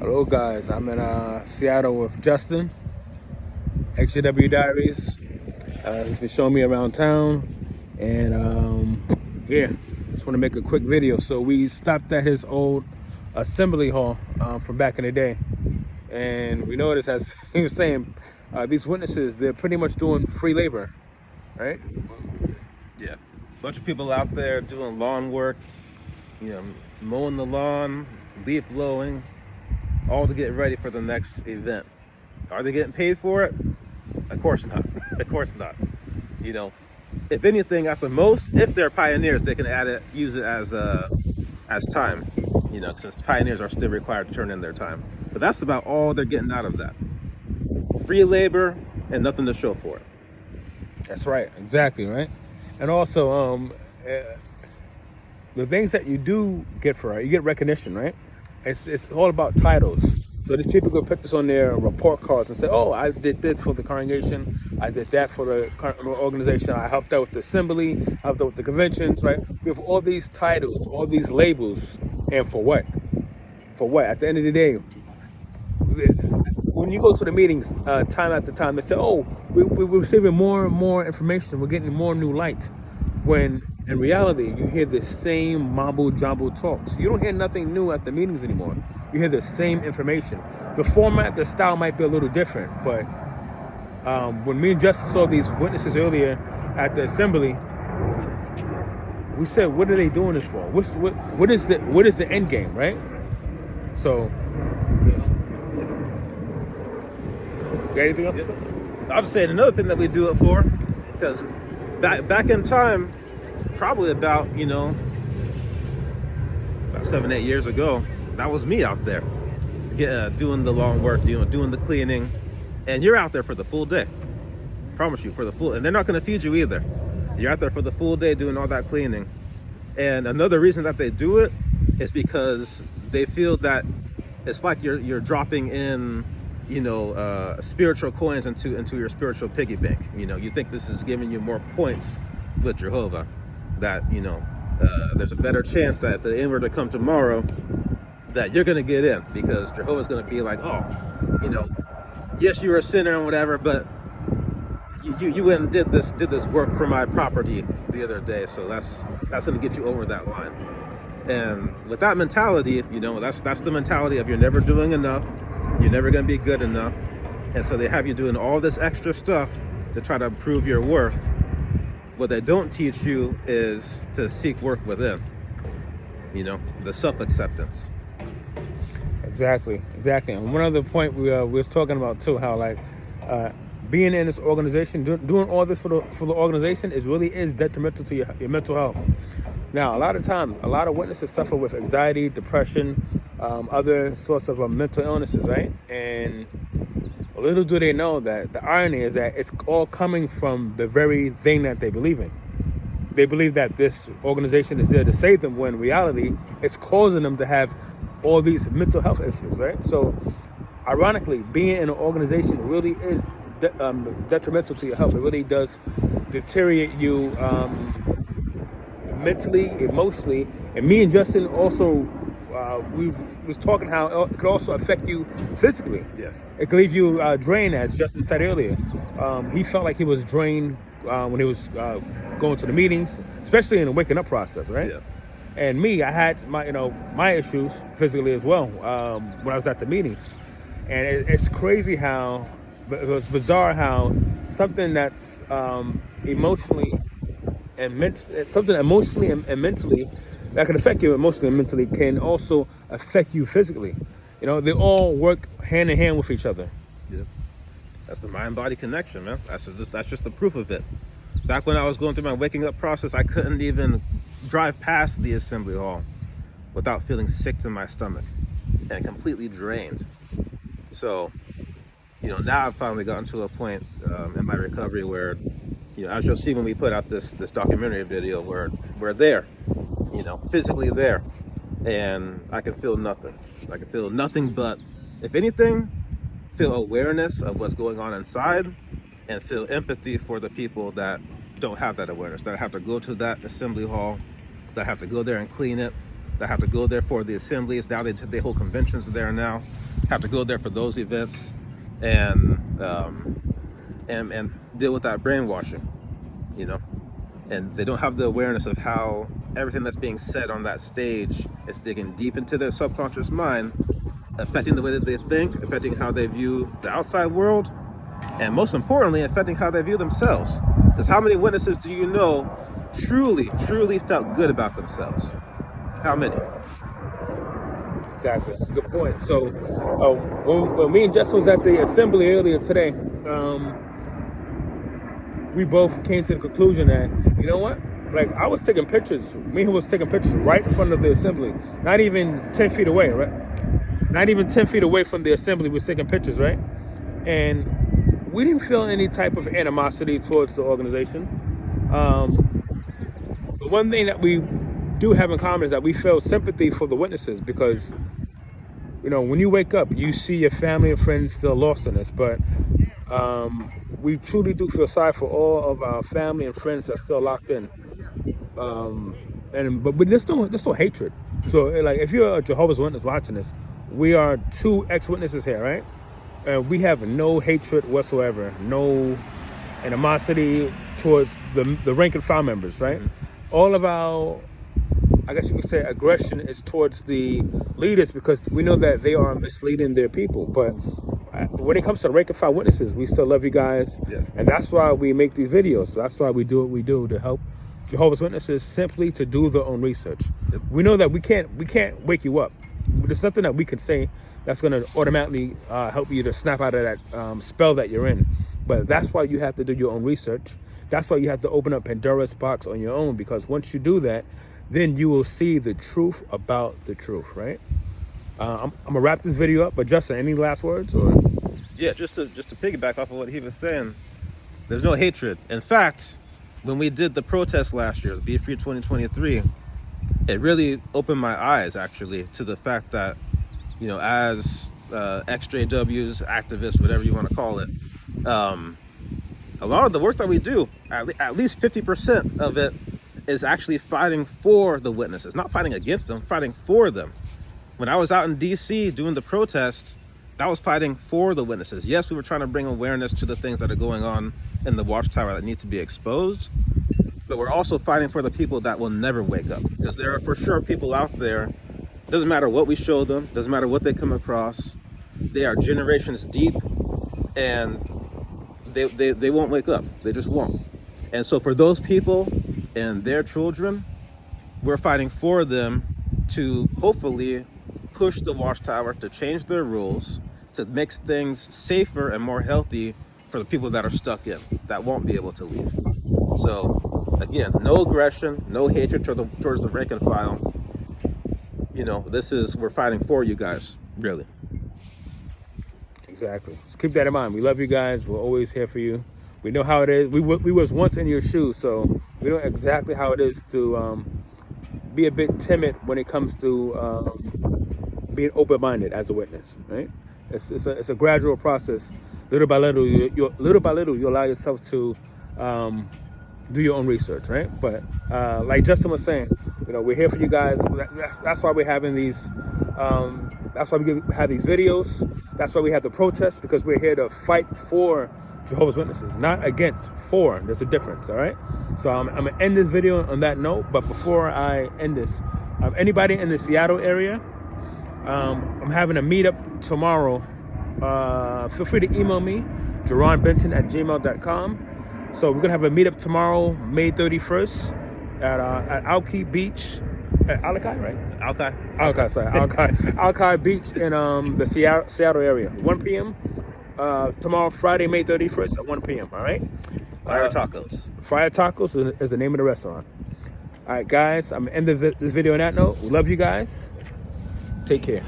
Hello guys, I'm in Seattle with Justin, ExJW Diaries. He's been showing me around town, and yeah, just want to make a quick video. So we stopped at his old assembly hall from back in the day, and we noticed, as he was saying, these witnesses, they're pretty much doing free labor, right? Yeah, bunch of people out there doing lawn work, mowing the lawn, leaf blowing, all to get ready for the next event. Are they getting paid for it? Of course not. Of course not. If anything, at the most, if they're pioneers, they can use it as time. Since pioneers are still required to turn in their time. But that's about all they're getting out of that. Free labor and nothing to show for it. That's right, exactly, right? And also, the things that you do get for it, you get recognition, right? It's all about titles. So these people could put this on their report cards and say, oh, I did this for the congregation, I did that for the organization, I helped out with the assembly, I helped out with the conventions, right? We have all these titles, all these labels, and for what? For what? At the end of the day, when you go to the meetings time after time, they say, oh, we're receiving more and more information, we're getting more new light. When in reality, you hear the same mumble-jumble talks. You don't hear nothing new at the meetings anymore. You hear the same information. The format, the style might be a little different, but when me and Justin saw these witnesses earlier at the assembly, we said, what are they doing this for? What is the end game, right? So, got anything else to say? I'll just say another thing that we do it for, because back in time, probably about 7-8 years ago, that was me out there doing the lawn work, doing the cleaning, and you're out there for the full day. Promise you, for the full, and they're not going to feed you either. You're out there for the full day doing all that cleaning. And another reason that they do it is because they feel that it's like you're dropping in spiritual coins into your spiritual piggy bank. You think this is giving you more points with Jehovah, that there's a better chance that the end were to come tomorrow, that you're going to get in, because Jehovah's going to be like, oh, yes, you're a sinner and whatever, but you went and did this work for my property the other day, so that's going to get you over that line. And with that mentality, that's the mentality of you're never doing enough, you're never going to be good enough, and so they have you doing all this extra stuff to try to prove your worth. What they don't teach you is to seek work within, the self-acceptance. Exactly. And one other point we was talking about too, how being in this organization, doing all this for the organization really is detrimental to your mental health. Now, a lot of times, a lot of witnesses suffer with anxiety, depression, other sorts of mental illnesses, right? And little do they know that the irony is that it's all coming from the very thing that they believe in. They believe that this organization is there to save them, when in reality, it's causing them to have all these mental health issues, right? So, ironically, being in an organization really is detrimental to your health. It really does deteriorate you mentally, emotionally. And me and Justin also, we was talking how it could also affect you physically. Yeah. It could leave you drained, as Justin said earlier. He felt like he was drained when he was going to the meetings, especially in the waking up process, right? Yeah. And me, I had my issues physically as well when I was at the meetings. And it's crazy how, it was bizarre how something that's emotionally and mentally that can affect you emotionally and mentally can also affect you physically. They all work hand in hand with each other. Yeah. That's the mind-body connection, man. That's just the proof of it. Back when I was going through my waking up process, I couldn't even drive past the assembly hall without feeling sick to my stomach and completely drained. So, now I've finally gotten to a point in my recovery where, as you'll see when we put out this documentary video, where we're there, physically there, and I can feel nothing. I can feel nothing but, if anything, feel awareness of what's going on inside, and feel empathy for the people that don't have that awareness, that have to go to that assembly hall, that have to go there and clean it, that have to go there for the assemblies. Now they hold conventions there now. have to go there for those events and deal with that brainwashing, you know, and they don't have the awareness of how everything that's being said on that stage is digging deep into their subconscious mind, affecting the way that they think, affecting how they view the outside world, and most importantly, affecting how they view themselves. Because how many witnesses do you know truly felt good about themselves? How many? Exactly, that's a good point. So when me and Justin was at the assembly earlier today, we both came to the conclusion that, you know what, like I was taking pictures, me who was taking pictures right in front of the assembly, not even 10 feet away, right? Not even 10 feet away from the assembly, we was taking pictures, right? And we didn't feel any type of animosity towards the organization. The one thing that we do have in common is that we feel sympathy for the witnesses, because, you know, when you wake up, you see your family and friends still lost in this, but we truly do feel sorry for all of our family and friends that's still locked in. But there's no hatred. So, like, if you're a Jehovah's Witness watching this, we are 2 ex-witnesses here, right? And we have no hatred whatsoever, no animosity towards the rank and file members, right? Mm-hmm. All of our, I guess you could say, aggression is towards the leaders, because we know that they are misleading their people. But when it comes to rank and file witnesses, we still love you guys, and that's why we make these videos. That's why we do what we do, to help Jehovah's Witnesses simply to do their own research. We know that we can't wake you up. There's nothing that we can say that's going to automatically help you to snap out of that spell that you're in. But that's why you have to do your own research. That's why you have to open up Pandora's box on your own, because once you do that, then you will see the truth about the truth, right? I'm gonna wrap this video up, but Justin, any last words? Or yeah, just to piggyback off of what he was saying, there's no hatred. In fact, when we did the protest last year, the Be Free 2023, it really opened my eyes, actually, to the fact that, you know, as ExJWs, activists, whatever you want to call it, a lot of the work that we do, at least 50% of it, is actually fighting for the witnesses, not fighting against them, fighting for them. When I was out in DC doing the protest, I was fighting for the witnesses. Yes, we were trying to bring awareness to the things that are going on in the Watchtower that need to be exposed, but we're also fighting for the people that will never wake up, because there are for sure people out there, doesn't matter what we show them, doesn't matter what they come across, they are generations deep, and they won't wake up. They just won't. And so for those people and their children, we're fighting for them to hopefully push the Watchtower to change their rules, to make things safer and more healthy for the people that are stuck in, that won't be able to leave. So again, no aggression, no hatred towards the rank and file. You know, we're fighting for you guys, really. Exactly. Just keep that in mind. We love you guys. We're always here for you. We know how it is. We was once in your shoes, so we know exactly how it is to be a bit timid when it comes to being open-minded as a witness, right? It's a gradual process. Little by little, you allow yourself to do your own research, right? But like Justin was saying, you know, we're here for you guys. That's why we're having these. That's why we have these videos. That's why we have the protests, because we're here to fight for Jehovah's Witnesses, not against, for. There's a difference, all right? So I'm gonna end this video on that note. But before I end this, anybody in the Seattle area, I'm having a meetup tomorrow. Feel free to email me, JeronBenton@gmail.com. So we're gonna have a meetup tomorrow, May 31st, at Alki Beach, Alki, right? Alki, sorry, Alki Beach in the Seattle area, 1 p.m. Tomorrow, Friday, May 31st at 1 p.m. All right. Fire Tacos. Fire Tacos is the name of the restaurant. All right, guys. I'm gonna end this video on that note. We love you guys. Take care.